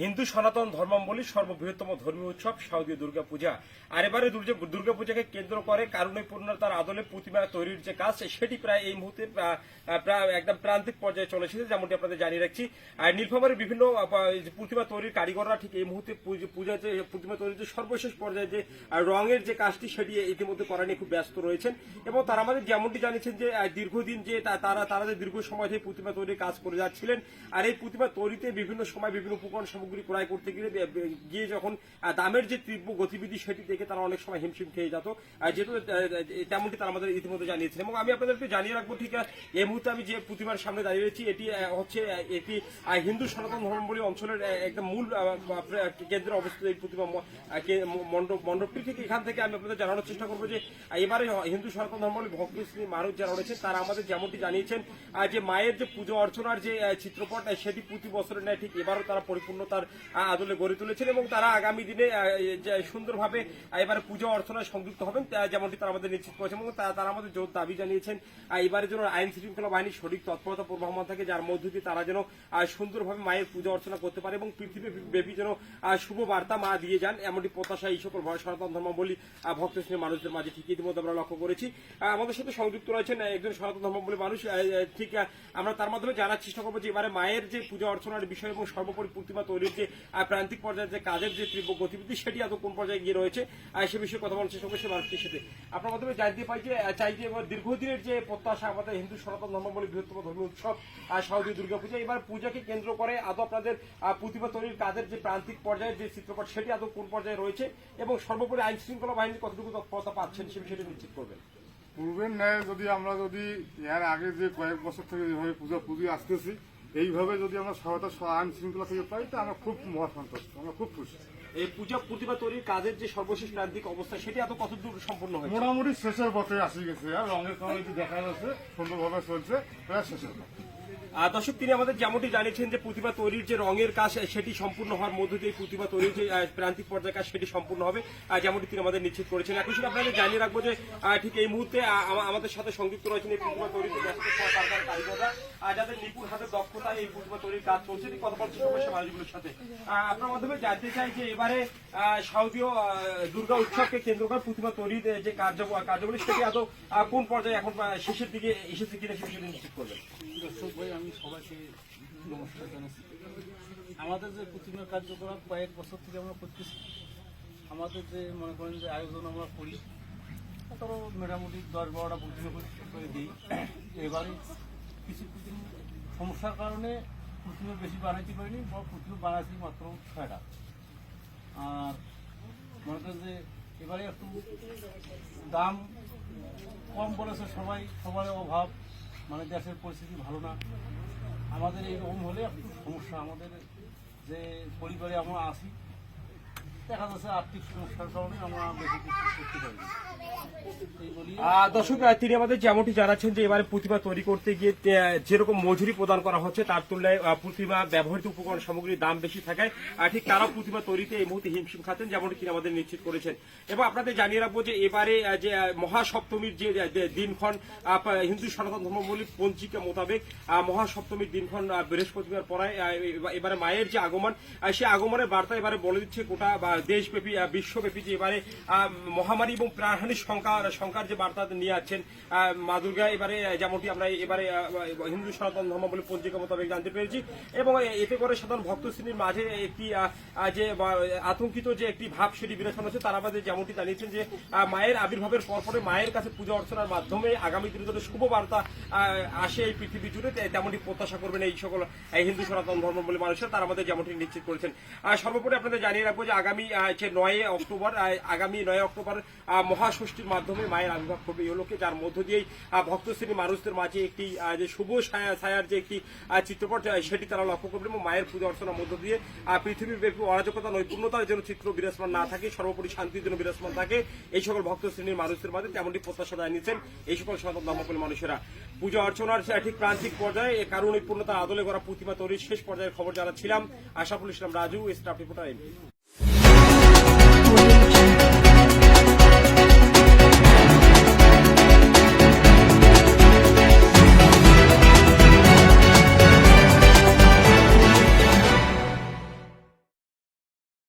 হিন্দু সনাতন ধর্মাবলী সর্ববৃহত্তম ধর্মীয় উৎসব শারদীয় দুর্গাপূজা। আর এবারে দুর্গাপূজাকে কেন্দ্র করে কারুণ্যপূর্ণতার আদলে প্রতিমা তৈরির যে কাজ সেটি প্রায় এই মুহূর্তে প্রায় একদম প্রান্তিক পর্যায়ে চলে এসেছে, যেমনটি আপনাদের জানিয়ে রাখছি। আর নীলফামারীর বিভিন্ন প্রতিমা তৈরির কারিগররা ঠিক এই মুহূর্তে পূজাতে প্রতিমা তৈরির যে সর্বশেষ পর্যায়ে যে রঙের যে কাজটি সেটি ইতিমধ্যে করা নিয়ে খুব ব্যস্ত রয়েছেন। এবং তারা আমাদের যেমনটি জানিয়েছেন যে দীর্ঘদিন যে তারা যে দীর্ঘ সময় থেকে প্রতিমা তৈরির কাজ করে যাচ্ছিলেন। আর এই প্রতিমা তৈরিতে বিভিন্ন সময় বিভিন্ন উপকরণ সামগ্রী ক্রয় করতে গিয়ে যখন দামের যে তীব্র গতিবিধি সেটি দেখে তারা অনেক সময় হিমশিম খেয়ে যেত, যেহেতু তেমনটি তারা আমাদের ইতিমধ্যে জানিয়েছেন। এবং আমি আপনাদেরকে জানিয়ে রাখবো, ঠিক এই মুহূর্তে আমি যে প্রতিমার সামনে দাঁড়িয়ে রয়েছি এটি হচ্ছে একটি হিন্দু সনাতন ধর্মাবলী অঞ্চলের একদম মূল কেন্দ্রে অবস্থিত এই প্রতিমা মণ্ডপটি। ঠিক এখান থেকে আমি আপনাদের জানানোর চেষ্টা করবো যে এবারে হিন্দু সনাতন ধর্মাবলী ভক্ত মানুষ যারা রয়েছেন তারা আমাদের যেমনটি জানিয়েছেন যে মায়ের যে পুজো অর্চনার যে চিত্রপট সেটি প্রতি বছরের ন্যায় ঠিক এবারও তারা পরিপূর্ণতার আদলে গড়ে তুলেছেন এবং তারা আগামী দিনে সুন্দরভাবে এবারে পুজো অর্চনায় সংযুক্ত হবেন, যেমনটি তারা আমাদের নিশ্চিত করেছেন। এবং তারা আমাদের জোর দাবি জানিয়েছেন এবারের জন্য আইন শৃঙ্খলা বাহিনীর সঠিক তৎপরতা প্রবহমান থাকে, যার মধ্য দিয়ে তারা যেন সুন্দরভাবে মায়ের পুজো অর্চনা করতে পারে এবং পৃথিবী ব্যাপী যেন শুভ বার্তা মা দিয়ে যান, এমনটি প্রত্যাশা এই সকল সনাতন ধর্মাবলী ভক্ত শ্রেণীর মানুষদের মাঝে ঠিক ইতিমধ্যে আমরা লক্ষ্য করেছি। আমাদের সাথে সংযুক্ত রয়েছেন একজন সনাতন ধর্মাবলী মানুষ। ঠিক আমরা তার মাধ্যমে জানার চেষ্টা করবো যে এবারে মায়ের যে পুজো অর্চনার বিষয় এবং সর্বোপরি প্রতিমা তৈরির যে প্রান্তিক পর্যায়ে যে কাজের যে তীব্র গতিবিধি সেটি এত কোন পর্যায়ে গিয়ে রয়েছে সে বিষয়ে কথা বলার চেষ্টা করছে মানুষটির সাথে। আপনার মাধ্যমে জানতে পাই যে দীর্ঘদিনের যে প্রত্যাশা আমাদের হিন্দু সনাতন ধর্মাবলী বৃহত্তম ধর্মীয় উৎসব শারদীয় দুর্গাপূজা, এবার পূজাকে কেন্দ্র করে আদৌ আপনাদের প্রতিমা তৈরির কাজের যে প্রান্তিক পর্যায়ে যে চিত্রপট সেটি আদৌ কোন পর্যায়ে রয়েছে এবং সর্বোপরি আইন শৃঙ্খলা বাহিনী কতটুকু তৎপরতা পাচ্ছেন সে বিষয়টি নিশ্চিত করবেন। পূর্বের ন্যায় আমরা যদি এর আগে যে কয়েক বছর থেকে যেভাবে পুজো আসতেছি এইভাবে যদি আমরা সহায়তা আইন শৃঙ্খলা থেকে পাই তা আমরা খুব মহাসন্তুষ্ট, আমরা খুব খুশি। এই পূজা প্রতিমা তৈরির কাজের যে সর্বশেষ প্রান্তিক অবস্থা সেটি এত কতদূর সম্পূর্ণ হয়েছে? মোটামুটি শেষের পথে আসি গেছে, আর রঙের কারণে দেখা যাচ্ছে সুন্দরভাবে চলছে, প্রায় শেষের পথে। দর্শক, তিনি আমাদের যেমনটি জানিয়েছেন যে প্রতিমা তৈরির যে রঙের কাজ সেটি সম্পূর্ণ হওয়ার মধ্য দিয়ে প্রতিমা তৈরির যে প্রান্তিক পর্যায়ের কাজ সেটি সম্পূর্ণ হবে, যেমনটি তিনি আমাদের নিশ্চিত করেছেন। একই সঙ্গে আপনাদের জানিয়ে রাখবো যে ঠিক এই মুহূর্তে আমাদের সাথে সংযুক্ত রয়েছেন এই প্রতিমা তৈরিতে ব্যস্ত কারিগররা, যাদের নিপুণ হাতের দক্ষতায় এই প্রতিমা তৈরির কাজ চলছে। ঠিক কথা বলছে সে মানুষগুলোর সাথে। আপনার মাধ্যমে জানতে চাই যে এবারে শারদীয় দুর্গা উৎসবকে কেন্দ্র করে প্রতিমা তৈরির যে কার্যাবলী সেটি আদৌ কোন পর্যায়ে এখন শেষের দিকে এসেছে কিনা সে বিষয়টি নিশ্চিত করবেন। দর্শক ভাই, আমি সবাইকে নমস্কার জানাচ্ছি। আমাদের যে প্রতিমার কার্যকলাপ কয়েক বছর থেকে আমরা করতেছি, আমাদের যে মনে করেন যে আয়োজন আমরা করি, ধরো মোটামুটি 10-12টা প্রতিমা করে দিই। এবারে কিছু কিছু সমস্যার কারণে প্রতিমা বেশি বানাইতে পারিনি, বা প্রতিমা বানাইছি মাত্র 6টা। আর মনে করেন যে এবারে একটু দাম কম বলেছে সবার অভাব, মানে দেশের পরিস্থিতি ভালো না। আমাদের এইরকম হলে একটু সমস্যা, আমাদের যে পরিবারে আমরা আসি দেখা যাচ্ছে আর্থিক সমস্যার কারণে আমরা বেশি কিছু করতে পারি। দর্শক, তিনি আমাদের যেমনটি জানাচ্ছেন যে এবারে প্রতিমা তৈরি করতে গিয়ে যেরকম মজুরি প্রদান করা হচ্ছে তার তুলনায় প্রতিমা ব্যবহৃত উপকরণ সামগ্রীর দাম বেশি থাকায় ঠিক তারা প্রতিমা তৈরিতে এই মুহূর্তে হিমশিম খাচ্ছেন, যেমনটি তিনি আমাদের নিশ্চিত করেছেন। এবং আপনাদের জানিয়ে রাখবো যে এবারে যে মহাসপ্তমীর যে দিনক্ষণ হিন্দু সনাতন ধর্মাবলী পঞ্জিকা মোতাবেক মহাসপ্তমীর দিনক্ষণ বৃহস্পতিবার পড়ায় এবারে মায়ের যে আগমন সেই আগমনের বার্তা এবারে বলে দিচ্ছে গোটা দেশব্যাপী বিশ্বব্যাপী যে এবারে মহামারী এবং প্রাণহানির সংখ্যার যে বার্তা নিয়ে আসছেন মা দুর্গা। এবারে যেমনটি আমরা এবারে হিন্দু সনাতন ধর্মাবলী পঞ্জিকা মোতাবেক জানতে পেরেছি। এবং এতে করে সাধারণ ভক্ত শ্রেণীর মাঝে একটি যে আতঙ্কিত যে একটি ভাব সেটি বিরাজমান হচ্ছে। তারা আমাদের যেমনটি জানিয়েছেন যে মায়ের আবির্ভাবের পরপরে মায়ের কাছে পূজা অর্চনার মাধ্যমে আগামী দিনে যদি শুভ বার্তা আসে এই পৃথিবী জুড়ে, তেমনটি প্রত্যাশা করবেন এই সকল হিন্দু সনাতন ধর্মাবলী মানুষের। তারা আমাদের যেমনটি নিশ্চিত করেছেন। সর্বোপরি আপনাদের জানিয়ে রাখবো যে আগামী 9 অক্টোবর মহাষষ্ঠীর মাধ্যমে মায়ের আবির্ভাব করবে এই লোকে, যার মধ্য দিয়েই ভক্ত শ্রেণী মানুষদের মাঝে একটি যে শুভ ছায়ার যে একটি চিত্রপট সেটি তারা লক্ষ্য করবে এবং মায়ের পুজো অর্চনার মধ্য দিয়ে পৃথিবীব্যাপী অরাজকতা নৈপুণ্যতার যেন চিত্র বিরাজমান না থাকে, সর্বোপরি শান্তির জন্য বিরাজমান থাকে এই সকল ভক্ত শ্রেণীর মানুষদের মাঝে, তেমনটি প্রত্যাশা জানিয়েছেন এই সকল সনাতন ধর্মাবলী মানুষেরা। পুজো অর্চনার ঠিক প্রান্তিক পর্যায়ে কারণ নৈপুণ্যতার আদলে করা প্রতিমা তৈরির শেষ পর্যায়ের খবর জানাচ্ছিলাম। Ashaful Islam Raju, staff reporter.